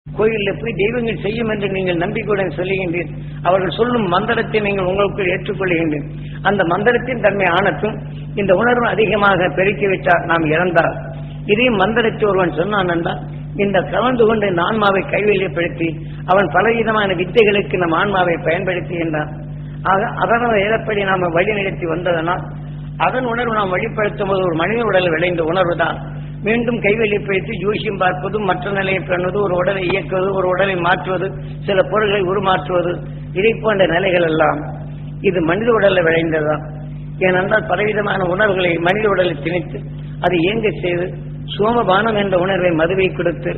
கோயிலில் போய் தெய்வங்கள் செய்யும் என்று நீங்கள் நம்பிக்கையுடன் சொல்லுகின்றீர். அவர்கள் சொல்லும் மந்திரத்தை நீங்கள் உங்களுக்குள் ஏற்றுக்கொள்ளுகின்றீர். அந்த மந்திரத்தின் தன்மை ஆனத்தும் இந்த உணர்வு அதிகமாக பெருக்கிவிட்டால் நாம் இறந்தார். இதே மந்திரத்தை ஒருவன் சொன்னான் என்றால் இந்த கலந்து கொண்டு இந்த ஆன்மாவை கைவெளிப்படுத்தி அவன் பலவிதமான வித்தைகளுக்கு நம் ஆன்மாவை பயன்படுத்துகின்றான். ஆக அதனால் ஏறப்படி நாம் வழிநடத்தி வந்ததனால் அதன் உணர்வு நாம் வழிப்படுத்தும் போது ஒரு மனித உடல் விளைந்த உணர்வு தான் மீண்டும் கைவெளிப்படுத்தி ஜோசியம் பார்ப்பது, மற்ற நிலையை பெறுவது, ஒரு உடலை இயக்குவது, ஒரு உடலை மாற்றுவது, சில பொருள்களை உருமாற்றுவது, இதை போன்ற நிலைகள் எல்லாம் இது மனித உடலில் விளைந்ததுதான். ஏனென்றால் பலவிதமான உணர்வுகளை மனித உடலில் திணித்து அதை இயங்க செய்து சோமபானம் என்ற உணர்வை மதுவை கொடுத்து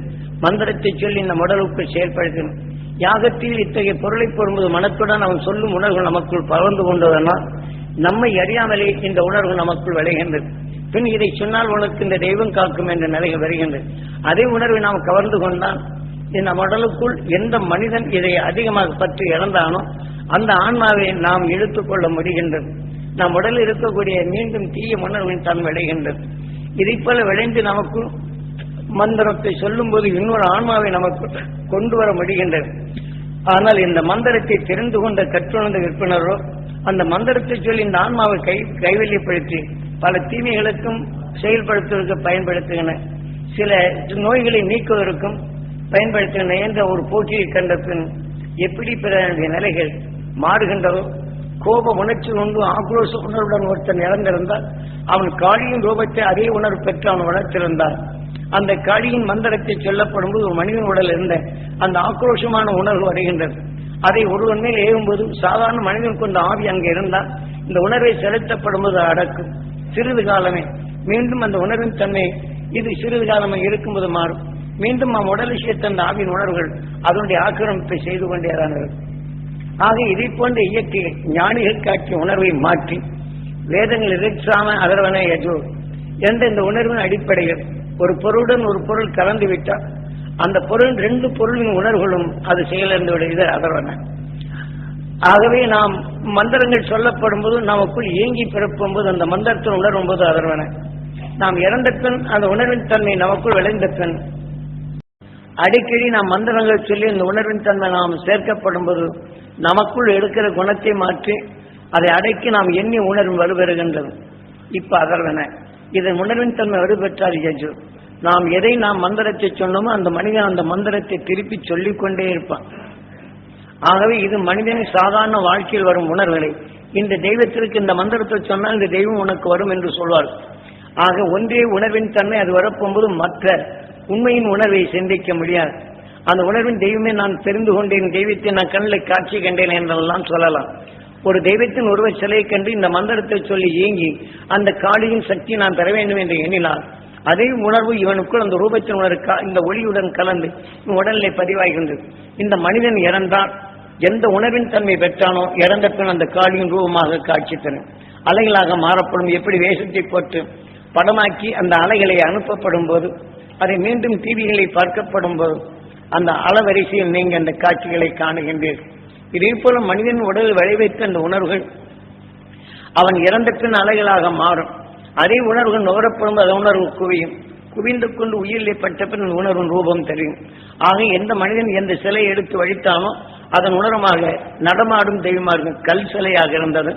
மந்திரத்தை சொல்லி இந்த உடலுக்குள் செயல்படுத்தினோம். யாகத்தில் இத்தகைய பொருளை போடும்போது மனத்துடன் அவன் சொல்லும் உணர்வு நமக்குள் பகிர்ந்து கொண்டதனால் நம்மை அறியாமலே இந்த உணர்வு நமக்குள் விளைகின்றது. பின் இதை சொன்னால் உனக்கு இந்த தெய்வம் காக்கும் என்ற நிலைகள் வருகின்றது. அதே உணர்வை நாம் கவர்ந்து கொண்டால் இந்த உடலுக்குள் எந்த மனிதன் இதை அதிகமாக பற்றி இறந்தானோ அந்த ஆன்மாவை நாம் இழுத்துக்கொள்ள முடிகின்றது. நம் உடலில் இருக்கக்கூடிய மீண்டும் தீய உணர்வின் தன் விளைகின்றது. இதை போல விளைந்து நமக்கு மந்திரத்தை சொல்லும் போது இன்னொரு ஆன்மாவை நமக்கு கொண்டு வர முடிகின்றது. ஆனால் இந்த மந்திரத்தை தெரிந்து கொண்ட கற்றுணர்ந்த விற்பனரோ அந்த மந்திரத்தை சொல்லி இந்த ஆன்மாவை கைவெளிப்படுத்தி பல தீமைகளுக்கும் செயல்படுத்துவதற்கு பயன்படுத்துகின்றன, சில நோய்களை நீக்குவதற்கும் பயன்படுத்துகின்றன என்ற ஒரு போக்கியை கண்ட பின் எப்படி பிற நிலைகள் மாறுகின்றதோ, கோப உணர்ச்சி கொண்டு ஆக்ரோஷ உணர்வுடன் ஒருத்தன் இறந்திருந்தால் அவன் காளியின் ரூபத்தை அதே உணர்வு பெற்று அவன் வளர்த்திருந்தார். அந்த காளியின் மந்திரத்தை சொல்லப்படும் போது ஒரு மனிதன் உடல் இருந்த அந்த ஆக்ரோஷமான உணர்வு வருகின்றது. அதை ஒருவன் மேல் ஏகும்போது சாதாரண மனிதன் கொண்ட ஆவி அங்கே இருந்தால் இந்த உணர்வை செலுத்தப்படும் போது அடக்கும். சிறிது காலமே மீண்டும் அந்த உணர்வின் தன்மை இது சிறிது காலமே இருக்கும்போது மாறும். மீண்டும் நம் உடலை சேர்த்த அந்த ஆவின் உணர்வுகள் அதனுடைய ஆக்கிரமிப்பை செய்து கொண்டேறானது. ஆக இதை போன்ற இயற்கை ஞானிகள் காட்சிய உணர்வை மாற்றி வேதங்கள் இறைச்சாம அதர்வன யஜோ என்ற இந்த உணர்வின் அடிப்படையில் ஒரு பொருளுடன் ஒரு பொருள் கலந்து விட்டால் அந்த பொருள் ரெண்டு பொருளின் உணர்வுகளும் அது செயலிழந்து விடுகிறது அதர்வன. ஆகவே நாம் மந்திரங்கள் சொல்லப்படும் போது நமக்குள் இயங்கி பிறப்பும் போது அந்த மந்திரத்தின் உணர்வும் போது அதர்வன. நாம் இறந்த பின் அந்த உணர்வின் தன்மை நமக்குள் விளைந்த பின் அடிக்கடி நாம் மந்திரங்கள் சொல்லி இந்த உணர்வின் தன்மை நாம் சேர்க்கப்படும் போது நமக்குள் எடுக்கிற குணத்தை மாற்றி அதை அடக்கி நாம் எண்ணி உணர்வு வலுப்பெறுகின்றது. இப்ப அதர்வன இதன் உணர்வின் தன்மை வலுப்பெற்றால் யஜு நாம் எதை நாம் மந்திரத்தை சொன்னோமோ அந்த மனிதன் அந்த மந்திரத்தை திருப்பி சொல்லிக்கொண்டே இருப்பான். ஆகவே இது மனிதனின் சாதாரண வாழ்க்கையில் வரும் உணர்வுகளை இந்த தெய்வத்திற்கு இந்த மந்திரத்தை சொன்னால் இந்த தெய்வம் உனக்கு வரும் என்று சொல்வார். ஆக ஒன்றே உணர்வின் தன்மை அது வரப்போகும்போது மற்ற உண்மையின் உணர்வை சிந்திக்க முடியாது. அந்த உணர்வின் தெய்வமே நான் தெரிந்து கொண்டேன், தெய்வத்தை நான் கண்ணில் காட்சி கண்டேன் என்றெல்லாம் சொல்லலாம். ஒரு தெய்வத்தின் உருவ சிலையை கண்டு இந்த மந்திரத்தை சொல்லி ஏங்கி அந்த காளியின் சக்தி நான் பெற வேண்டும் என்று எண்ணினார். அதே உணர்வு இவனுக்குள் அந்த ரூபத்தின் உணர்வு இந்த ஒளியுடன் கலந்து உடலிலே பதிவாகின்றது. இந்த மனிதன் இறந்தால் எந்த உணர்வின் தன்மை பெற்றானோ இறந்த பின் அந்த காளியின் ரூபமாக காட்சி தரும், அலைகளாக மாறப்படும். எப்படி வேஷத்தை போட்டு படமாக்கி அந்த அலைகளை அனுப்பப்படும் போது அதை மீண்டும் டிவிகளை பார்க்கப்படும் போது அந்த அளவரிசையில் நீங்க அந்த காட்சிகளை காணுகின்றீர்கள். இதே போல மனிதன் உடலில் விளைவித்த அந்த உணர்வுகள் அவன் இறந்த பின் அலைகளாக மாறும். அதே உணர்வுகள் நுகரப்படும் அந்த உணர்வு குவியும். குவிந்து கொண்டு உயிரிலே பட்ட பின் உணர்வின் ரூபம் தெரியும். ஆக எந்த மனிதன் எந்த சிலை எடுத்து வழித்தானோ அதன் உணர்வாக நடமாடும் தெய்வமாக கல் சிலையாக இருந்தது.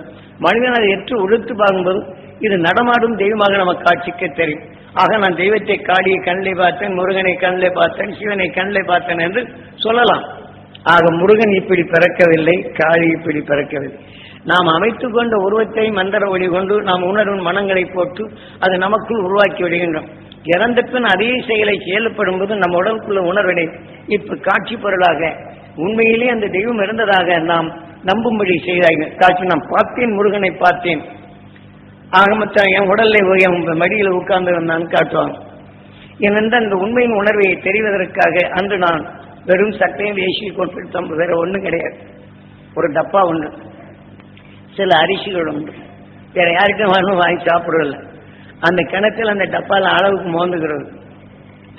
மனிதன் அதை எற்று உடுத்து பார்க்கும்போது இது நடமாடும் தெய்வமாக நமக்கு காட்சிக்க தெரியும். ஆக நான் தெய்வத்தை காளியை கண்ணிலே பார்த்தேன், முருகனை கண்ணிலே பார்த்தேன், சிவனை கண்ணிலே பார்த்தேன் என்று சொல்லலாம். ஆக முருகன் இப்படி பிறக்கவில்லை, காளி இப்படி பிறக்கவில்லை. நாம் அமைத்துக் கொண்ட உருவத்தை மந்திர ஒளி கொண்டு நாம் உணர்வின் மனங்களை போட்டு அது நமக்குள் உருவாக்கி விடுகின்றோம். இறந்த பின் அதே செயலை செயல்படும் போது நம்ம உடலுக்குள்ள உணர்வினை இப்ப காட்சி பொருளாக உண்மையிலே அந்த தெய்வம் இருந்ததாக நாம் நம்பும்படி செய்தார்கள். காட்சி நான் பார்த்தேன், முருகனை பார்த்தேன், ஆக மற்ற என் உடல்ல என் மடியில் உட்கார்ந்து வந்தான்னு காட்டுவாங்க. ஏனென்றால் அந்த உண்மையின் உணர்வை தெரிவதற்காக அன்று நான் வெறும் சட்டையும் வேசியை கொண்டு வேற ஒன்றும் கிடையாது. ஒரு டப்பா உண்டு, சில அரிசிகள் உண்டு, வேற யாருக்கும் வேணும் வாங்கி சாப்பிடுறதில்ல. அந்த கிணத்துல அந்த டப்பால அளவுக்கு மோந்துகிறது.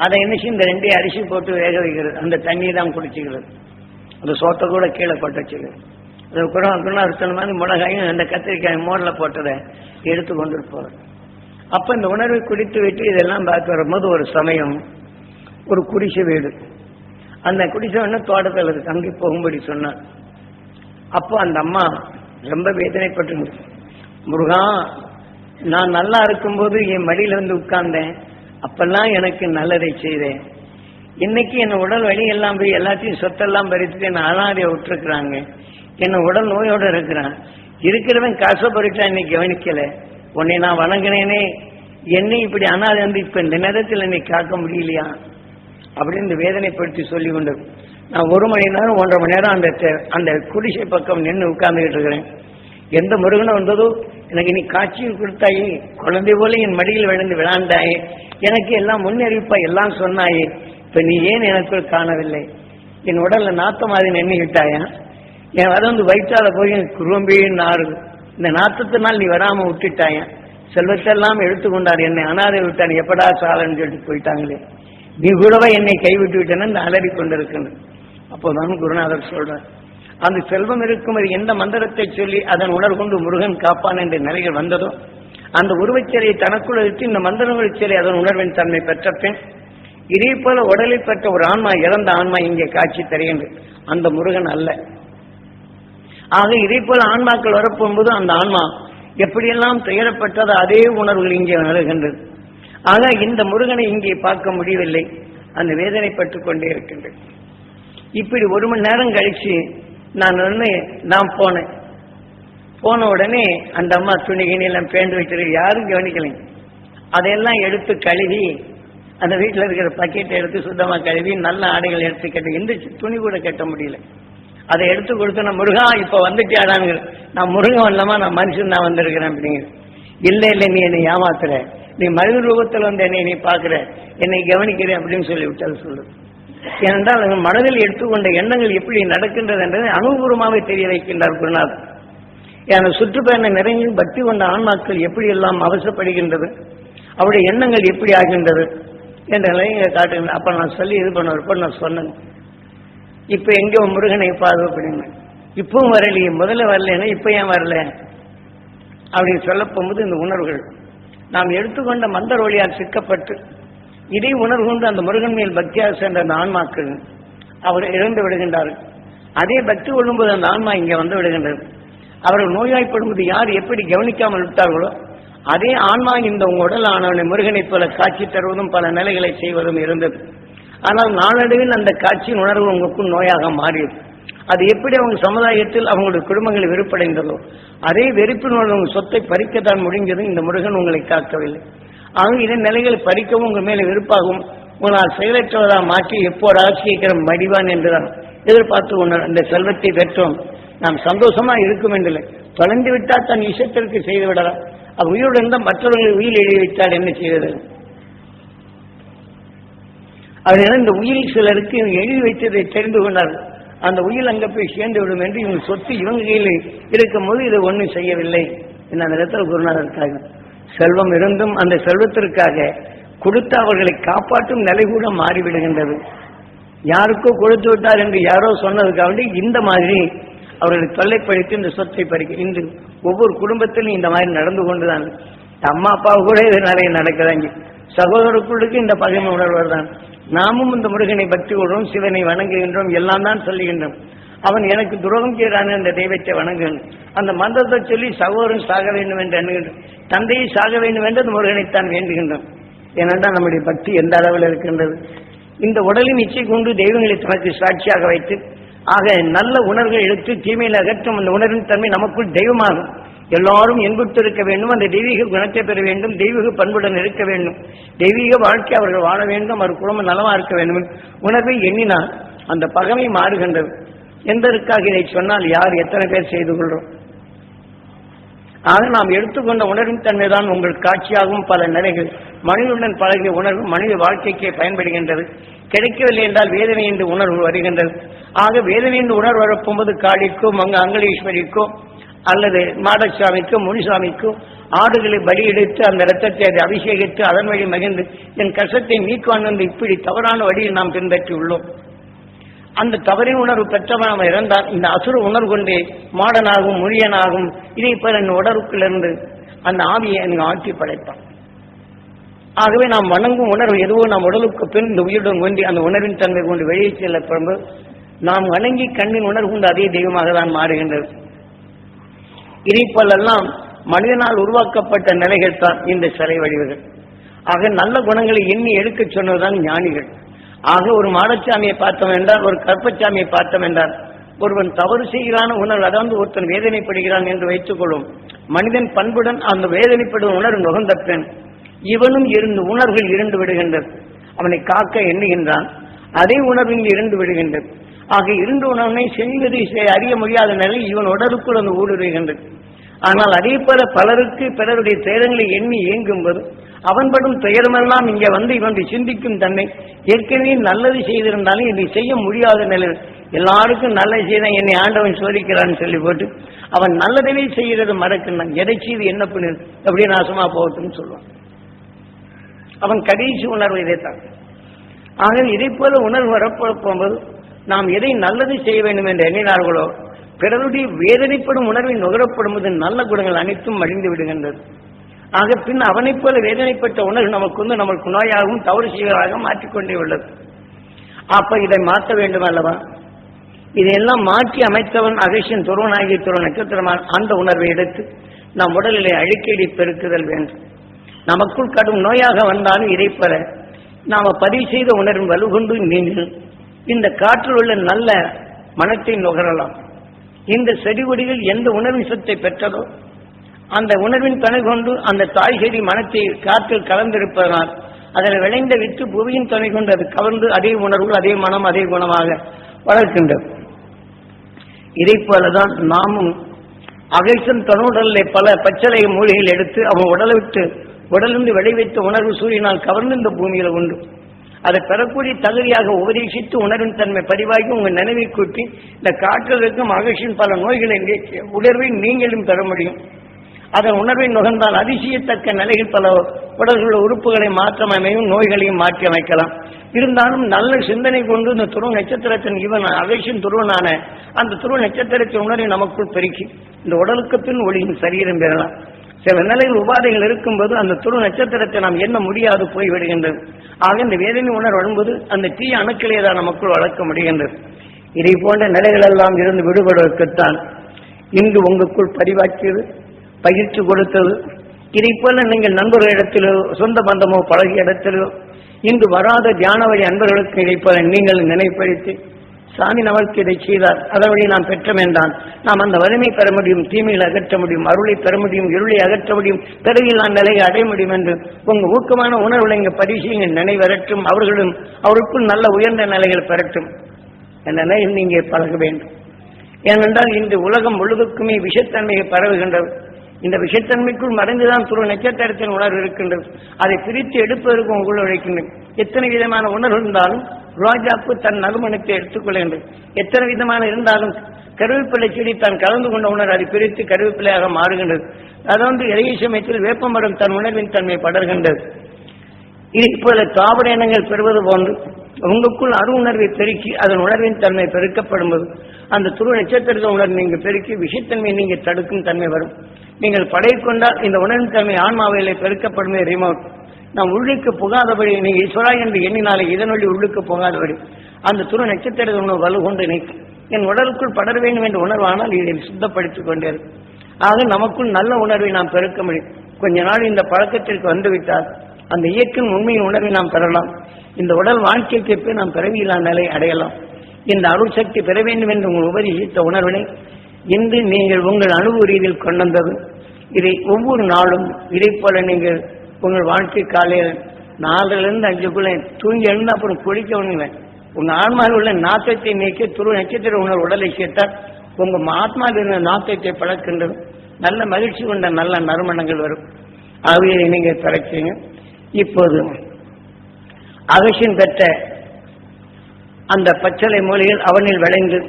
அதை என்ன இந்த ரெண்டே அரிசி போட்டு வேக வைக்கிறது, அந்த தண்ணியை தான் குடிச்சுக்கிறது. அந்த சோத்தை கூட கீழே கொட்ட வச்சுக்கிறது. அது கூட அர்த்தம் மாதிரி மிளகாயும் அந்த கத்திரிக்காய் மோரில் போட்டதை எடுத்து கொண்டு போகிறது. அப்ப இந்த உணர்வை குடித்து விட்டு இதெல்லாம் பார்த்து வரும்போது ஒரு சமயம் ஒரு குடிசை வீடு, அந்த குடிசை தோட்டத்தில் இருக்கு, அங்கே போகும்படி சொன்னார். அப்போ அந்த அம்மா ரொம்ப வேதனைப்பட்டு, முருகா, நான் நல்லா இருக்கும்போது என் மடியில வந்து உட்கார்ந்தேன், அப்பெல்லாம் எனக்கு நல்லதை செய்தேன். இன்னைக்கு என் உடல் வலி எல்லாம் போய் எல்லாத்தையும் சொத்தெல்லாம் பறித்துட்டு என்ன அனாதையை விட்டுருக்குறாங்க. என்ன உடல் நோயோட இருக்கிறான், இருக்கிறவன் காசை பறிச்சா இன்னைக்கு கவனிக்கல. உன்னை நான் வணங்கினேனே, என்னை இப்படி அனாதை வந்து இப்ப இந்த நேரத்தில் என்னை காக்க முடியலையா அப்படின்னு வேதனைப்படுத்தி சொல்லி கொண்டு நான் 1 மணி நேரம் 1.5 மணி நேரம் அந்த குடிசை பக்கம் நின்று உட்கார்ந்துகிட்டு இருக்கிறேன். எந்த முருகனை வந்ததோ எனக்கு நீ காட்சியில் கொடுத்தாயே, குழந்தை போல என் மடியில் விழுந்து விளையாண்டாயே, எனக்கு எல்லாம் முன்னறிவிப்பா எல்லாம் சொன்னாயே, இப்ப நீ ஏன் எனக்குள் காணவில்லை? என் உடல்ல நாத்தம் மாதிரி நின்றுகிட்டாயா? என் வந்து வயிற்றால போய் குறும்பே நாறு, இந்த நாத்தத்தினால் நீ வராம விட்டுட்டாயா? செல்வத்தெல்லாம் எடுத்துக்கொண்டார், என்னை அனாதை விட்டார், எப்படா சாலன்னு சொல்லிட்டு போயிட்டாங்களே, நீ கூடவா என்னை கைவிட்டு விட்டேன்னு இந்த அலறி கொண்டிருக்கின்ற. அப்போதான் குருநாதர் சொல்றார், அந்த செல்வம் இருக்கும் அது எந்த மந்திரத்தை சொல்லி அதன் உணர்வு கொண்டு முருகன் காப்பான் என்ற நிலைகள் வந்ததோ, அந்த உருவச்சிலையை தனக்குள் எடுத்து இந்த மந்திரங்கள் சிலை அதன் உணர்வின் தன்மை பெற்ற பின் இதே போல உடலில் பெற்ற ஒரு ஆன்மா, இறந்த ஆன்மா இங்கே காட்சி தருகின்றது, அந்த முருகன் அல்ல. ஆக இதே போல ஆன்மாக்கள் வரப்போகும்போது அந்த ஆன்மா எப்படியெல்லாம் துயரப்பட்டதோ அதே உணர்வுகள் இங்கே வருகின்றது. ஆக இந்த முருகனை இங்கே பார்க்க முடியவில்லை, அந்த வேதனைப்பட்டுக் கொண்டே இருக்கின்றது. இப்படி 1 மணி நேரம் கழிச்சு நான் போன உடனே அந்த அம்மா துணிகிணி எல்லாம் பேண்டு வச்சிருக்கு, யாரும் கவனிக்கலைங்க. அதையெல்லாம் எடுத்து கழுவி அந்த வீட்டில் இருக்கிற பக்கெட்டை எடுத்து சுத்தமா கழுவி நல்ல ஆடைகள் எடுத்து கட்ட, எந்த துணி கூட கட்ட முடியல. அதை எடுத்து கொடுத்து நான் முருகா இப்ப வந்துட்டியாடான்னு, நான் முருகன் வரலாமா, நான் மனுஷன் தான் வந்திருக்கிறேன் அப்படிங்கிற. இல்லை நீ என்னை ஏமாத்துற, நீ மனித ரூபத்தில் வந்து என்னை நீ பார்க்கிற, என்னை கவனிக்கிறேன் அப்படின்னு சொல்லி விட்டால் சொல்லு. ஏனென்றால் மனதில் எடுத்துக்கொண்ட எண்ணங்கள் எப்படி நடக்கின்றது என்பதை அனுபவமாகவே தெரிய வைக்கின்றார் குருநாதர். ஏன்னா சுற்றுப்பயணம் நிறைய பக்தி கொண்ட ஆன்மாக்கள் எப்படி எல்லாம் அவசரப்படுகின்றது, அவருடைய எண்ணங்கள் எப்படி ஆகின்றது என்ற நிலையை காட்டுகின்ற. அப்ப நான் சொல்லி இது பண்ண நான் சொன்னேன், இப்ப எங்க முருகனை பாது அப்படின்னு, இப்பவும் வரலையே, முதல்ல வரலன்னா இப்ப ஏன் வரல அப்படின்னு சொல்ல போகும்போது இந்த உணர்வுகள் நாம் எடுத்துக்கொண்ட மந்திர ஒளியால் சிக்கப்பட்டு இதே உணர்வு கொண்டு அந்த முருகன் மேல் பக்தியாக சென்ற அந்த ஆன்மாக்கள் அவர் இழந்து விடுகின்றார்கள். அதே பக்தி கொள்ளும்போது அந்த ஆன்மா இங்கே வந்து விடுகின்றது. அவர்கள் நோய்வாய்ப்படும்போது யார் எப்படி கவனிக்காமல் விட்டார்களோ அதே ஆன்மா இந்த உங்க உடல் ஆனவனை முருகனைப் போல காட்சி தருவதும் பல நிலைகளை செய்வதும் இருந்தது. ஆனால் நாளடைவில் அந்த காட்சியின் உணர்வு உங்களுக்கும் நோயாக மாறியது. அது எப்படி அவங்க சமுதாயத்தில் அவங்களுடைய குடும்பங்களை வெறுப்படைந்ததோ அதே வெறுப்பின் உணர்வு சொத்தை பறிக்கத்தான் முடிஞ்சது. இந்த முருகன் உங்களை காக்கவில்லை. ஆக இதன் நிலைகளை பறிக்கவும் உங்கள் மேலே வெறுப்பாகவும் உங்களால் செயலற்றவதாக மாற்றி எப்போது சீக்கிரம் மடிவான் என்றுதான் எதிர்பார்த்து கொண்டார். இந்த செல்வத்தை பெற்றோம் நாம் சந்தோஷமா இருக்கும் என்றில்லை, தொலைந்து விட்டால் தன் இஷ்டத்திற்கு செய்து விடலாம். அது உயிரோடு இருந்தால் மற்றவர்களை உயிர் எழுதி வைத்தால் என்ன செய்வது? அதனால இந்த உயிர் சிலருக்கு எழுதி வைத்ததை தெரிந்து கொண்டார்கள். அந்த உயிர் அங்கே போய் சேர்ந்து விடும் என்று இவங்க சொத்து இவங்க கையில் இருக்கும் போது இதை ஒன்றும் செய்யவில்லை. என்ன அந்த இடத்துல குருநாதருக்காக செல்வம் இருந்தும் அந்த செல்வத்திற்காக கொடுத்து அவர்களை காப்பாற்றும் நிலை கூட மாறிவிடுகின்றது. யாருக்கோ கொடுத்து விட்டார் என்று யாரோ சொன்னதுக்காக இந்த மாதிரி அவர்களை தொல்லைப்படுத்தி இந்த சொத்தை பறிக்க இன்று ஒவ்வொரு குடும்பத்திலும் இந்த மாதிரி நடந்து கொண்டுதான். அம்மா அப்பாவு கூட இது நிறைய நடக்குதாங்க. சகோதரர்களுக்கு இந்த பகைமை உணர்வுதான். நாமும் இந்த முருகனை பக்தி கொள்றோம், சிவனை வணங்குகின்றோம், எல்லாம் தான் சொல்லுகின்றோம். அவன் எனக்கு துரோகம் செய்கிறான் அந்த தெய்வத்தை வணங்குகிறேன். அந்த மந்திரத்தை சொல்லி சகோதரன் சாக வேண்டும் என்று எண்ணுகின்றோம், தந்தையை சாக வேண்டும் என்று அந்த முருகனைத்தான் வேண்டுகின்றோம். ஏனென்றால் நம்முடைய பக்தி எந்த அளவில் இருக்கின்றது? இந்த உடலின் இச்சை கொண்டு தெய்வங்களை தனக்கு சாட்சியாக வைத்து ஆக நல்ல உணர்வுகள் எடுத்து தீமையில் அகற்றும் அந்த உணர்வின் தன்மை நமக்குள் தெய்வமாகும். எல்லாரும் என்புற்று இருக்க வேண்டும், அந்த தெய்வீக குணத்தை பெற வேண்டும், தெய்வீக பண்புடன் இருக்க வேண்டும், தெய்வீக வாழ்க்கை அவர்கள் வாழ வேண்டும், அவர் குடும்பம் நலமா இருக்க வேண்டும் உணர்வை எண்ணினால் அந்த பகைமை மாறுகின்றது. எந்தற்காக இதை சொன்னால் யார் எத்தனை பேர் செய்து கொள்றோம்? ஆக நாம் எடுத்துக்கொண்ட உணர்வின் தன்மைதான் உங்கள் காட்சியாகவும் பல நிலைகள் மனிதனுடன் பழகிய உணர்வு மனித வாழ்க்கைக்கே பயன்படுகின்றது. கிடைக்கவில்லை என்றால் வேதனை என்று உணர்வு வருகின்றது. ஆக வேதனை என்று உணர்வு வரப்போகும்போது காளிக்கோ அங்கலீஸ்வரிக்கோ அல்லது மாடசாமிக்கோ முனிசாமிக்கோ ஆடுகளை பலியெடுத்து அந்த இரத்தத்தை அதை அபிஷேகித்து அதன் வழி மகிழ்ந்து என் கஷ்டத்தை நீக்குவான் என்று இப்படி தவறான வழியில் நாம் பின்பற்றி உள்ளோம். அந்த தவறின் உணர்வு பெற்றவன் அவன் இறந்தால் இந்த அசுர உணர்வு கொண்டே மாடனாகும் முனியனாகும் இதே போல என் உடலுக்குள்ளிருந்து அந்த ஆவியை எனக்கு ஆட்சி படைப்பான். ஆகவே நாம் வணங்கும் உணர்வு எதுவோ நம் உடலுக்கு பின் இந்த உயிருடன் ஒன்றி அந்த உணர்வின் தன்மை கொண்டு வெளியே செல்லப்படும்போது நாம் வணங்கி கண்ணின் உணர்வு கொண்டு அதே தெய்வமாக தான் மாறுகின்றது. இதை போலெல்லாம் மனிதனால் உருவாக்கப்பட்ட நிலைகள் தான் இந்த சிலை வடிவுகள். ஆக நல்ல குணங்களை எண்ணி எடுக்க சொன்னதுதான் ஞானிகள். ஆக ஒரு மாடச்சாமியை பார்த்தோம் என்றால், ஒரு கற்பச்சாமியை பார்த்தோம் என்றால், ஒருவன் தவறு செய்கிறான உணர்வு, அதாவது ஒருத்தன் வேதனைப்படுகிறான் என்று வைத்துக் கொள்ளும். மனிதன் பண்புடன் அந்த வேதனைப்படும் உணர்வு நுகர்ந்த பெண் இவனும் இருந்து உணர்வுகள் இருந்து விடுகின்றது. அவனை காக்க எண்ணுகின்றான், அதே உணர்வில் இருந்து விடுகின்றது. ஆக இருந்த உணர்வை செய்வது அறிய முடியாத நிலை இவன் உடலுக்குள் அந்த ஊடுருவுகின்றது. ஆனால் அதே போல பலருக்கு பிறருடைய துயரங்களை எண்ணி இயங்கும்போது அவன் படும் துயரமெல்லாம் இங்கே வந்து இவன் சிந்திக்கும் தன்னை ஏற்கனவே நல்லது செய்திருந்தாலும் இதை செய்ய முடியாத நிலை. எல்லாருக்கும் நல்லது செய்தான், என்னை ஆண்டவன் சோதிக்கிறான்னு சொல்லி போட்டு அவன் நல்லதவே செய்கிறது மறக்கிறான். எதை செய்து என்ன பண்ணு அப்படியே நாசமா போகட்டும்னு சொல்லுவான். அவன் கடைசி உணர்வு இதைத்தான். ஆக இதை போல உணர்வு வரப்போகும்போது நாம் எதை நல்லது செய்ய வேண்டும் என்று எண்ணினார்களோ பிறருடைய வேதனைப்படும் உணர்வை நுகரப்படும் போது நல்ல குணங்கள் அனைத்தும் மடிந்து விடுகின்றது. ஆக பின் அவனைப் போல வேதனைப்பட்ட உணர்வு நமக்கு நோயாகவும் தவறு செய்வதாக மாற்றிக்கொண்டே உள்ளது. அப்ப இதை மாற்ற வேண்டும் அல்லவா? இதையெல்லாம் மாற்றி அமைத்தவன் அகசியன் துருவனாகிய துருவ நட்சத்திரமான அந்த உணர்வை எடுத்து நம் உடலிலே அழிக்கடி பெருக்குதல் வேண்டும். நமக்குள் கடும் நோயாக வந்தாலும் இதை போல நாம பதிவு செய்த உணர்வின் வலுகொண்டு நீங்கள் இந்த காற்றில் உள்ள நல்ல மனத்தை நுகரலாம். இந்த செடிகொடிகள் எந்த உணர்வின் சத்தை பெற்றதோ அந்த உணர்வின் துணை கொண்டு அந்த தாய் செடி மனத்தை காற்றில் கலந்திருப்பதனால் அதில் விளைந்த வித்து புவியின் துணை கொண்டு அது கவர்ந்து அதே உணர்வுகள் அதே மனம் அதே குணமாக வளர்க்கின்றது. இதை போலதான் நாமும் அகேசன் தன்னுடலில் பல பச்சளை மூலிகைகள் எடுத்து அவன் உடலை விட்டு உடலிருந்து விளைவித்த உணர்வு சூரியனால் கவர்ந்து இந்த பூமியில உண்டு. அதை பெறக்கூடிய தகுதியாக உபதேசித்து உணர்வின் தன்மை பதிவாகி உங்கள் நினைவை கூட்டி இந்த காற்றில் இருக்கும் அகேசின் பல நோய்களை உணர்வை நீங்களும் பெற முடியும். அதன் உணர்வை நுகர்ந்தால் அதிசயத்தக்க நிலையில் பல உடல்கள உறுப்புகளை மாற்றம் அமையும், நோய்களையும் மாற்றி அமைக்கலாம். இருந்தாலும் நல்ல சிந்தனை கொண்டு இந்த துருவ நட்சத்திரத்தின் இவன் அகேசின் துருவனான அந்த துருவ நட்சத்திரத்தின் உணர்வை நமக்குள் பெருக்கி இந்த உடலுக்கு பின் ஒளியின் சரீரம் பெறலாம். சில நிலையில் உபாதைகள் இருக்கும்போது அந்த துருவ நட்சத்திரத்தை நாம் எண்ண முடியாது போய்விடுகின்றது. ஆக இந்த வேதனை உணர்வு வரும்போது அந்த தீய அணுக்களை தான் நமக்குள் வளர்க்க முடிகின்றது. இதை போன்ற நிலைகள் எல்லாம் இருந்து விடுபடுவதற்குத்தான் இன்று உங்களுக்குள் பதிவாக்கியது, பயிற்சி கொடுத்தது. இதை போல நீங்கள் நண்பர்களிடத்திலோ சொந்த பந்தமோ பழகிய இடத்திலோ இன்று வராத தியான வழி அன்பர்களுக்கு இதை போல நீங்கள் நினைப்படுத்தி சாமி நமக்கு இதை செய்தார், அதனுடைய நாம் பெற்ற வேண்டாம், நாம் அந்த வலிமை பெற முடியும், தீமையை அகற்ற முடியும், அருளை பெற முடியும், இருளை அகற்ற முடியும், பிறகு நான் நிலையை அடைய முடியும் என்று உங்கள் ஊக்கமான உணர்வுகளை இங்கே பரிசீலனை நினைவரட்டும். அவர்களும் அவருக்குள் நல்ல உயர்ந்த நிலைகள் பெறட்டும் என்ற நிலையில் நீங்கள் பழக வேண்டும். ஏனென்றால் இந்த உலகம் முழுவதுக்குமே விஷத்தன்மையை பரவுகின்றது. இந்த விஷத்தன்மைக்குள் மறைந்துதான் துருவ நட்சத்திரத்தின் உணர்வு இருக்கின்றது. அதை பிரித்து எடுப்பதற்கு உங்கள் உழைக்கின்றது. எத்தனை விதமான உணர்வு இருந்தாலும் ரோஜாப்பு தன் நறுமணத்தை எடுத்துக்கொள்கின்றது. எத்தனை விதமான இருந்தாலும் கருவேப்பிலை செடி தான் கலந்து கொண்ட உணர்வு அதை பிரித்து கருவேப்பிலையாக மாறுகின்றது. அதாவது இறைய சமயத்தில் வேப்பமரம் தன் உணர்வின் தன்மை படர்கின்றது. இதை போல தாவர இனங்கள் பெறுவது போன்று உங்களுக்குள் அரு உணர்வை பெருக்கி அதன் உணர்வின் தன்மை பெருக்கப்படும் போது அந்த துருவ நட்சத்திரத்தின் உணர்வு நீங்கள் பெருக்கி விஷத்தன்மையை நீங்கள் தடுக்கும் தன்மை வரும். நீங்கள் படை கொண்டால் இந்த உணர்வின் தன்மை ஆன்மாவிலே பெருக்கப்படும் ரிமோட். நாம் உள்ளுக்கு புகாதபடி நீங்கள் ஈஸ்வரா என்று எண்ணினாலே இதனுடைய உள்ளுக்கு புகாதபடி அந்த துருவ நட்சத்திர உணர்வு வலு கொண்டு நீக்கும். என் உடலுக்குள் படர வேண்டும் என்ற உணர்வானால் இதை சுத்தப்படுத்திக் கொண்டே இருக்கும். ஆக நமக்குள் நல்ல உணர்வை நாம் பெருக்க முடியும். கொஞ்ச நாள் இந்த பழக்கத்திற்கு வந்துவிட்டால் அந்த இயற்கையின் உண்மையின் உணர்வை நாம் பெறலாம். இந்த உடல் வாழ்க்கைக்கு போய் நாம் பிறவியில்லா நிலை அடையலாம். இந்த அருள் சக்தி பெற வேண்டும் என்று உங்கள் உபதேசித்த உணர்வினை இன்று நீங்கள் உங்கள் அனுபவ ரீதியில் கொண்டது. இதை ஒவ்வொரு நாளும் இதை போல நீங்கள் உங்கள் வாழ்க்கை காலையில் 4லிருந்து 5க்குள்ளே தூங்கி எழுந்து அப்புறம் குளிக்க ஒண்ணுங்க. உங்க ஆன்மாவில் உள்ள நாத்தத்தை நீக்கி துருவ நட்சத்திர உணர்வு உடலை சேர்த்தால் உங்க ஆத்மாவில் இருந்த நாத்தத்தை பழக்கின்றது. நல்ல மகிழ்ச்சி கொண்ட நல்ல நறுமணங்கள் வரும். ஆகவே நீங்கள் பழச்சிங்க. இப்போது அகசியன் பெற்ற அந்த பச்சளை மூலையில் அவனில் விளைந்து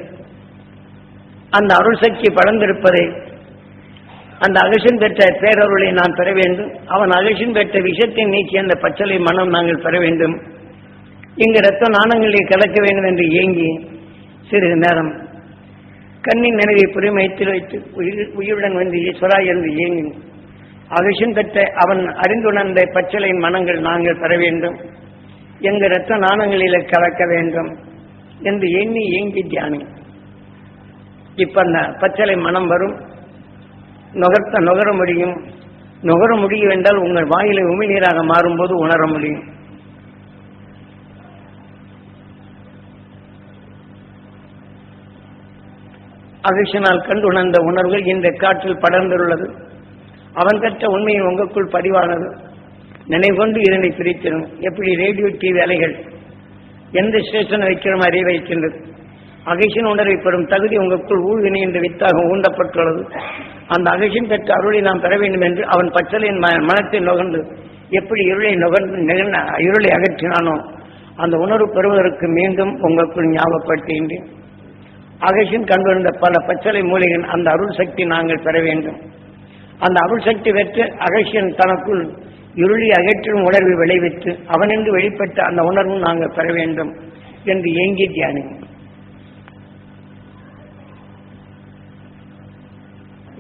அந்த அருள் சக்தி படர்ந்திருப்பதை அந்த அகசியன் பெற்ற பேரருளை நான் பெற வேண்டும். அவன் அகசியன் பெற்ற விஷத்தை நீக்கி அந்த பச்சளை மனம் நாங்கள் பெற வேண்டும். இங்கு இரத்த நாணங்களை கலக்க வேண்டும் என்று ஏங்கி சிறிது நேரம் கண்ணின் நினைவை புரிமைத்தில் வைத்து உயிருடன் வந்து ஈஸ்வரா என்று ஏங்கி அகிஷன் பெற்ற அவன் அறிந்துணர்ந்த பச்சளையின் மனங்கள் நாங்கள் பெற வேண்டும், எங்கள் இரத்த நாணங்களிலே கலக்க வேண்டும் என்று எண்ணி ஏங்கி தியானி. இப்ப அந்த பச்சளை மனம் வரும், நுகர முடியும். நுகர முடியும் என்றால் உங்கள் வாயிலை உமிழ்நீராக மாறும்போது உணர முடியும். அகிஷனால் கண்டு உணர்ந்த உணர்வுகள் இந்த காற்றில் படர்ந்துள்ளது. அவன் கற்ற உண்மையை உங்களுக்குள் பதிவானது. நினைவுகொண்டு இதனை பிரித்திடும். எப்படி ரேடியோ டிவி அலைகள் எந்த ஸ்டேஷன் வைக்கிற மாதிரி வைக்கின்றது. அகிஷன் உணர்வை பெறும் தகுதி உங்களுக்குள் ஊழ்வினை என்ற வித்தாக ஊண்டப்பட்டுள்ளது. அந்த அகிஷன் பெற்ற அருளை நாம் பெற வேண்டும் என்று அவன் பச்சளையின் மனத்தை நுகர்ந்து எப்படி இருளை அகற்றினானோ அந்த உணர்வு பெறுவதற்கு மீண்டும் உங்களுக்குள் ஞாபகப்படுத்துகின்றேன். அகிஷன் கண்டுவந்த பல பச்சளை மூலிகள் அந்த அருள் சக்தி நாங்கள் பெற வேண்டும். அந்த அருள் சக்தி பெற்று அகிஷன் தனக்குள் இருளை அகற்றும் உணர்வை விளைவித்து அவனின்று வெளிப்பட்ட அந்த உணர்வும் நாங்கள் பெற வேண்டும் என்று ஏங்கி தியானி.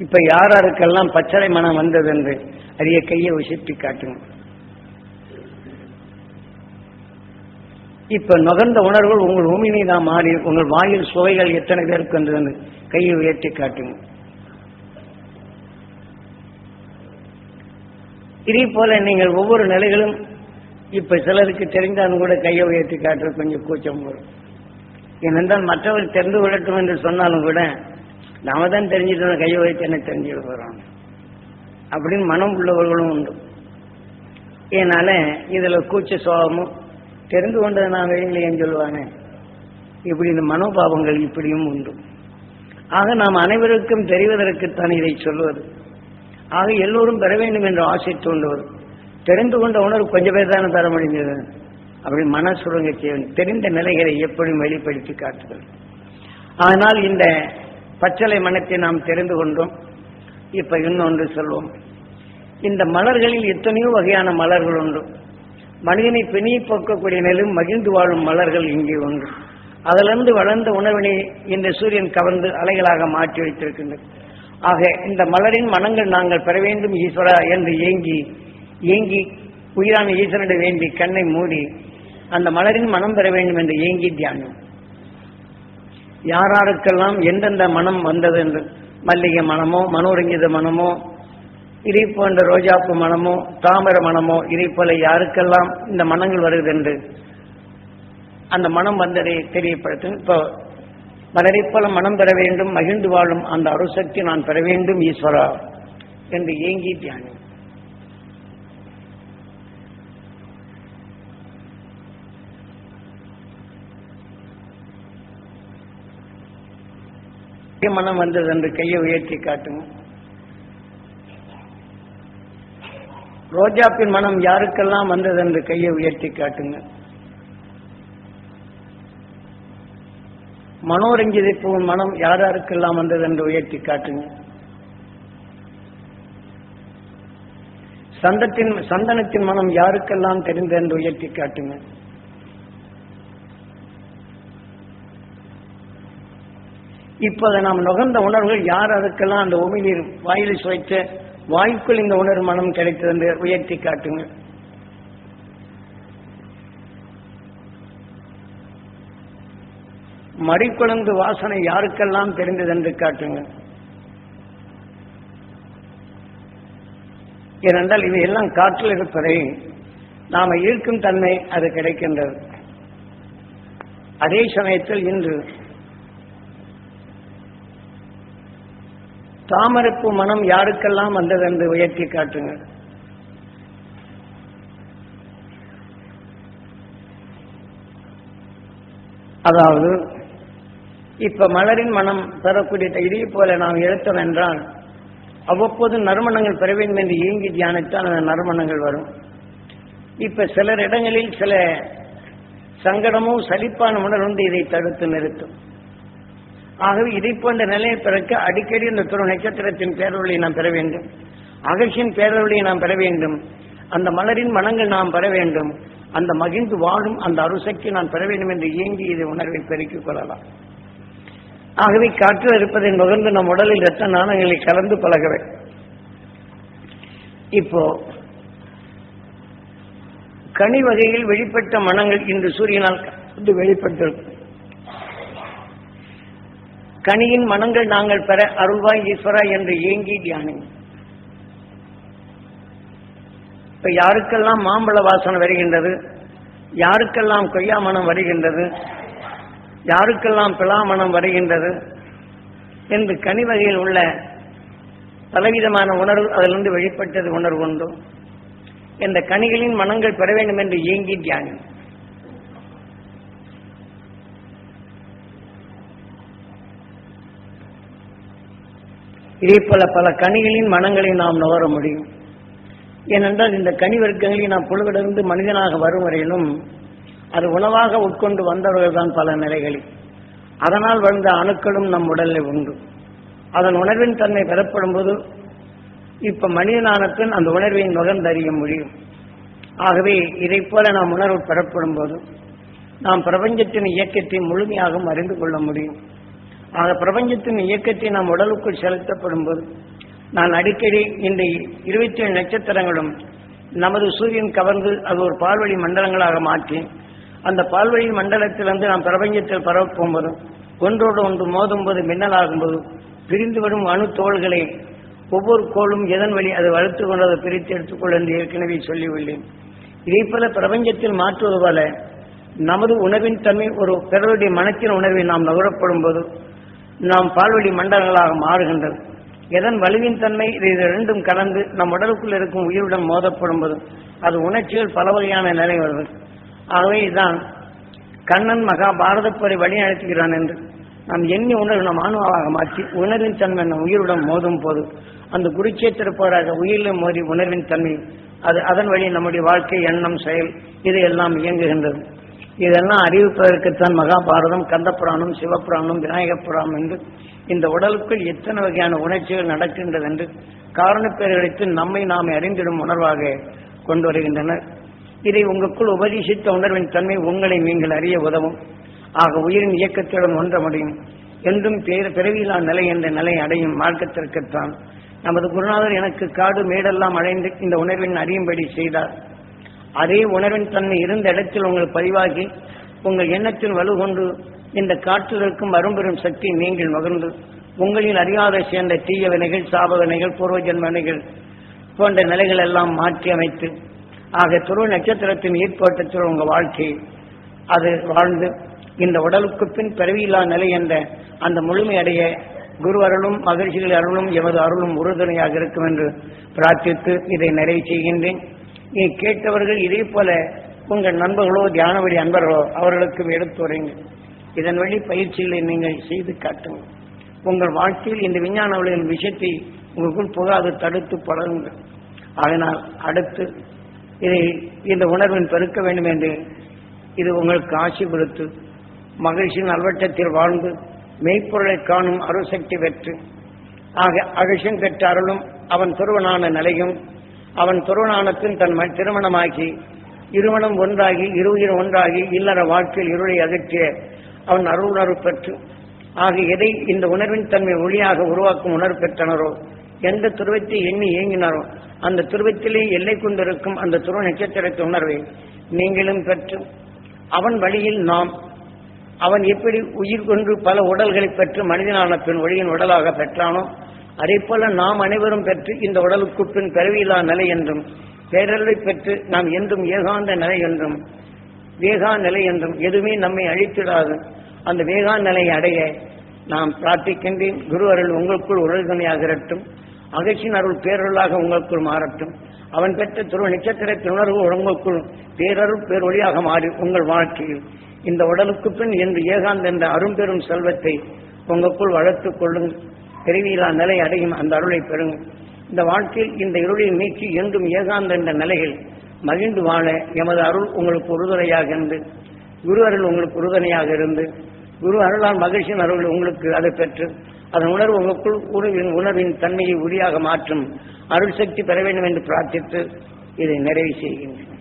இப்ப யாருக்கெல்லாம் பச்சளை மனம் வந்தது என்று அறிய கையை உசத்தி காட்டுங்க. இப்ப நுகர்ந்த உணர்வுகள் உங்கள் உமினி தான் மாறி உங்கள் வாயில் சுவைகள் எத்தனை பேருக்கு வந்தது கையை உயர்த்தி காட்டுங்க. இதே போல நீங்கள் ஒவ்வொரு நிலைகளும் இப்ப சிலருக்கு தெரிந்தாலும் கூட கையை உயர்த்தி காட்டுறது கொஞ்சம் கூச்சம் வரும். ஏனென்றால் மற்றவர் தெரிந்து கொள்ளட்டும் என்று சொன்னாலும் கூட நாம தான் தெரிஞ்சுட்டு கையை உயர்த்தி என்ன தெரிஞ்சுக்க போறோம் அப்படின்னு மனம் உள்ளவர்களும் உண்டு. ஏனால இதுல கூச்ச சுவாபமும் தெரிந்து கொண்டது நான் வெளியிலேன்னு சொல்லுவாங்க. இப்படி இந்த மனோபாவங்கள் இப்படியும் உண்டு. ஆக நாம் அனைவருக்கும் தெரிவதற்குத்தான் இதை சொல்வது. ஆக எல்லோரும் பெற வேண்டும் என்ற ஆசை தூண்டுவது. தெரிந்து கொண்ட உணர்வு கொஞ்சம் பேர் தானே பெற முடிஞ்சது. அப்படி மனசுரங்க செய்வது தெரிந்த நிலைகளை எப்படியும் வெளிப்படுத்தி காட்டுதல். ஆனால் இந்த பச்சளை மனத்தை நாம் தெரிந்து கொண்டோம். இப்ப இன்னொன்று சொல்வோம். இந்த மலர்களில் எத்தனையோ வகையான மலர்கள் உண்டு. மனிதனை பிணியை போக்கக்கூடிய நிலையும் மகிழ்ந்து வாழும் மலர்கள் இங்கே உண்டு. அதிலிருந்து வளர்ந்த உணவினை இந்த சூரியன் கவர்ந்து அலைகளாக மாற்றி வைத்திருக்கின்றது. ஆக இந்த மலரின் மனங்கள் நாங்கள் பெற வேண்டும் ஈஸ்வரா என்று ஏங்கி உயிரான ஈஸ்வரனை வேண்டி கண்ணை மூடி அந்த மலரின் மனம் பெற வேண்டும் என்று ஏங்கி தியானம். யாருக்கெல்லாம் எந்தெந்த மனம் வந்தது என்று மல்லிகை மனமோ மனோரஞ்சித மனமோ இதை போன்ற ரோஜாப்பு மனமோ தாமர மனமோ இதை போல யாருக்கெல்லாம் இந்த மனங்கள் வருகிறது என்று அந்த மனம் வந்ததை தெரியப்படுத்தும். இப்போ மலரை போல மனம் பெற வேண்டும், மகிழ்ந்து வாழும் அந்த அருசக்தி நான் பெற வேண்டும் ஈஸ்வரா என்று ஏங்கி தியானம். மனம் வந்தது என்று கையை உயர்த்தி காட்டுங்க. ரோஜாப்பின் மனம் யாருக்கெல்லாம் வந்தது என்று கையை உயர்த்தி காட்டுங்க. மனோரஞ்சிதை பூவின் மனம் யாருக்கெல்லாம் வந்தது என்று உயர்த்தி காட்டுங்க. சந்தனத்தின் மனம் யாருக்கெல்லாம் தெரிந்தது என்று உயர்த்தி காட்டுங்க. இப்போது நாம் நுகர்ந்த உணர்வுகள் யார் அதுக்கெல்லாம் அந்த உமிழ்நீர் வாயில் சுவைத்த வாய்க்குள் இந்த உணர்வு மனம் கிடைத்தது என்று உயர்த்தி காட்டுங்க. மறிக்குழந்து வாசனை யாருக்கெல்லாம் தெரிந்தது என்று காட்டுங்க. ஏனென்றால் இவை எல்லாம் காற்றில் இருப்பதை நாம ஈர்க்கும் தன்மை அது கிடைக்கின்றது. அதே சமயத்தில் இன்று தாமரைப்பூ மனம் யாருக்கெல்லாம் வந்தது என்று உயர்த்தி காட்டுங்க. அதாவது இப்ப மலரின் மனம் பெறக்கூடிய இதே போல நாம் எடுத்தோம் என்றால் அவ்வப்போது நறுமணங்கள் பெற வேண்டும் என்று ஏங்கி தியானித்தால் அந்த நறுமணங்கள் வரும். இப்ப சிலர் இடங்களில் சில சங்கடமோ சலிப்பான உணர்வு வந்து இதை தடுத்து நிறுத்தும். ஆகவே இதை போன்ற நிலையை பிறக்க அடிக்கடி இந்த துரு நட்சத்திரத்தின் பேரொழியை நாம் பெற வேண்டும், அகழ்ச்சியின் பேரொழியை நாம் பெற வேண்டும், அந்த மலரின் மனங்கள் நாம் பெற வேண்டும், அந்த மகிழ்ந்து வாழும் அந்த அருசக்தி நான் பெற வேண்டும் என்று இயங்கி இதை உணர்வை பெருக்கிக் கொள்ளலாம். ஆகவே காற்றில் இருப்பதை நுகர்ந்து நம் உடலில் இரத்த நாணங்களை கலந்து பழகவே இப்போ கனி வகையில் வெளிப்பட்ட மனங்கள் இன்று சூரியனால் வெளிப்பட்டிருக்கும். கனியின் மனங்கள் நாங்கள் பெற அருள்வாய் ஈஸ்வரா என்று ஏங்கி தியானம். இப்ப யாருக்கெல்லாம் மாம்பழ வாசனை வருகின்றது, யாருக்கெல்லாம் கொய்யா மனம் வருகின்றது, யாருக்கெல்லாம் பிளாமணம் வருகின்றது என்று கனி வகையில் உள்ள பலவிதமான உணர்வு அதிலிருந்து வெளிப்பட்டது உணர்வு உண்டு. இந்த கனிகளின் மனங்கள் பெற வேண்டும் என்று ஏங்கி தியானம். இதே போல பல கனிகளின் மனங்களை நாம் நுகர முடியும். ஏனென்றால் இந்த கனி வர்க்கங்களை நாம் புழுவிலிருந்து மனிதனாக வரும் வரையிலும் அது உணவாக உட்கொண்டு வந்தவர்கள் தான் பல நிலைகளில். அதனால் வந்த அணுக்களும் நம் உடலில் உண்டு. அதன் உணர்வின் தன்மை பெறப்படும் போது இப்ப மனிதனான பின் அந்த உணர்வை நுகர்ந்தறிய முடியும். ஆகவே இதை போல நாம் உணர்வு பெறப்படும் போது நாம் பிரபஞ்சத்தின் இயக்கத்தை முழுமையாக அறிந்து கொள்ள முடியும். ஆக பிரபஞ்சத்தின் இயக்கத்தை நாம் உடலுக்குள் செலுத்தப்படும் போது நான் அடிக்கடி இந்த 27 நட்சத்திரங்களும் நமது சூரியன் கவர்ந்து அது ஒரு பால்வழி மண்டலங்களாக மாற்றி அந்த பால்வழி மண்டலத்திலிருந்து நாம் பிரபஞ்சத்தில் பரவும் போது ஒன்றோடு ஒன்று மோதும் போது மின்னலாகும் போது பிரிந்து வரும் அணு தோள்களை ஒவ்வொரு கோளும் எதன் வழி அதை வளர்த்து கொண்டு அதை பிரித்து எடுத்துக்கொள்ள என்று ஏற்கனவே சொல்லியுள்ளேன். இதே போல பிரபஞ்சத்தில் மாற்றுவது போல நமது உணர்வின் தன்மை ஒரு பிறருடைய மனத்தின் உணர்வை நாம் நுகரப்படும் போது நாம் பால்வழி மண்டலங்களாக மாறுகின்றது. எதன் வலுவின் தன்மை இது இரண்டும் கலந்து நம் உடலுக்குள் இருக்கும் உயிருடன் மோதப்படும் போது அது உணர்ச்சிகள் பல வகையான நிலை வருவது. ஆகவே இதுதான் கண்ணன் மகாபாரத போரை வழி நடத்துகிறான் என்று நாம் எண்ணி உணர்வு நம் ஆன்மாவாக மாற்றி உணர்வின் தன்மை நம் உயிருடன் மோதும் போது அந்த குருட்சேத்திர போராக உயிரில் மோதி உணர்வின் தன்மை அது அதன் வழி நம்முடைய வாழ்க்கை எண்ணம் செயல் இதையெல்லாம் இயங்குகின்றது. இதெல்லாம் அறிவிப்பதற்குத்தான் மகாபாரதம், கந்தபுராணம், சிவபுராணம், விநாயகப் புராணம் என்று இந்த உடலுக்குள் எத்தனை வகையான உணர்ச்சிகள் நடக்கின்றது என்று காரணப்பேர் அளித்து நம்மை நாம் அறிந்திடும் உணர்வாக கொண்டு வருகின்றனர். இதை உங்களுக்குள் உபதேசித்த உணர்வின் தன்மை உங்களை நீங்கள் அறிய உதவும். ஆக உயிரின் இயக்கத்துடன் ஒன்ற முடியும். என்றும் பிறவியிலா நிலை என்ற நிலை அடையும் மார்க்கத்திற்குத்தான் நமது குருநாதர் எனக்கு காடு மேடெல்லாம் அடைந்து இந்த உணர்வின் அறியும்படி செய்தார். அதே உணர்வின் தன்மை இருந்த இடத்தில் உங்கள் பதிவாகி உங்கள் எண்ணத்தில் வலுகொண்டு இந்த காற்றில் இருக்கும் அரும்பெரும் சக்தி நீங்கள் மகிழ்ந்து உங்களில் அறியாத சேர்ந்த தீய வினைகள், சாப வினைகள், பூர்வ ஜென்ம வினைகள் போன்ற நிலைகள் எல்லாம் மாற்றி அமைத்து ஆக துருவ நட்சத்திரத்தின் ஈர்ப்போட்டத்தில் உங்கள் வாழ்க்கை அது வாழ்ந்து இந்த உடலுக்கு பின் பிறவியில்லா நிலை என்ற அந்த முழுமை அடைய குரு அருளும் மகிழ்ச்சிகள் அருளும் எமது அருளும் உறுதுணையாக இருக்கும் என்று பிரார்த்தித்து இதை நிறைவு செய்கின்றேன். நீ கேட்டவர்கள் இதே போல உங்கள் நண்பர்களோ தியான வழி அன்பர்களோ அவர்களுக்கு எடுத்துரைங்க. இதன் வழி பயிற்சிகளை நீங்கள் செய்து காட்டுங்கள். உங்கள் வாழ்க்கையில் இந்த விஞ்ஞான வழியின் விஷயத்தை உங்களுக்குள் புகாது தடுத்து பழகுங்கள். அதனால் அடுத்து இதை இந்த உணர்வின் பெருக்க வேண்டும் என்று இது உங்களுக்கு ஆட்சி கொடுத்து மகிழ்ச்சியின் நல்வட்டத்தில் வாழ்ந்து மெய்ப்பொருளை காணும் அருசக்தி பெற்று ஆக அகிஷம் பெற்ற அருளும் அவன் துருவனான நிலையும் அவன் துருவனானத்தின் தன் திருமணமாக்கி இருமணம் ஒன்றாகி இருவுயிர் ஒன்றாகி இல்லற வாழ்க்கையில் இருளை அகற்றிய அவன் அருளுணர்வு பெற்று ஆக எதை இந்த உணர்வின் தன்மை ஒளியாக உருவாக்கும் உணர்வு பெற்றனரோ எந்த துருவத்தை எண்ணி இயங்கினாரோ அந்த துருவத்திலே எல்லை கொண்டிருக்கும் அந்த துருவ நட்சத்திரத்தை உணர்வை நீங்களும் பெற்று அவன் வழியில் நாம் அவன் எப்படி உயிர் கொண்டு பல உடல்களை பெற்று மனிதனான பின் ஒளியின் உடலாக பெற்றானோ அதே போல நாம் அனைவரும் பெற்று இந்த உடலுக்கு பின் பிறவியில்லா நிலை என்றும் பேரலை பெற்று நாம் என்றும் ஏகாந்த நிலை என்றும் வேகா நிலை என்றும் எதுவுமே நம்மை அழித்திடாது அந்த வேகா நிலையை அடைய நாம் பிரார்த்திக்கின்றேன். குரு அருள் உங்களுக்குள் உறுதுணையாக இருக்கட்டும். அகழ்ச்சியின் அருள் பேரருளாக உங்களுக்குள் மாறட்டும். அவன் பெற்ற துருவ நட்சத்திரத்தின் உணர்வு உங்களுக்குள் பேரருள் பேரொழியாக மாறி உங்கள் வாழ்க்கையில் இந்த உடலுக்கு பின் என்று ஏகாந்த என்ற அரும்பெரும் செல்வத்தை உங்களுக்குள் வளர்த்துக் கொள்ளுங்கள். பிறவியில்லா நிலை அடையும் அந்த அருளை பெறுங்கள். இந்த வாழ்க்கையில் இந்த இருளை நீக்கி என்றும் ஏகாந்த என்ற நிலையில் மகிழ்ந்து வாழ எமது அருள் உங்களுக்கு உறுதுணையாக இருந்து குரு அருள் உங்களுக்கு உறுதுணையாக இருந்து குரு அருளால் மகிழ்ச்சியின் அருள் உங்களுக்கு அதை பெற்று அதன் உணர்வு உங்களுக்குள் உணர்வின் தன்மையை உரியாக மாற்றும் அருள் சக்தி பெற வேண்டும் என்று பிரார்த்தித்து இதை நிறைவு செய்கின்றேன்.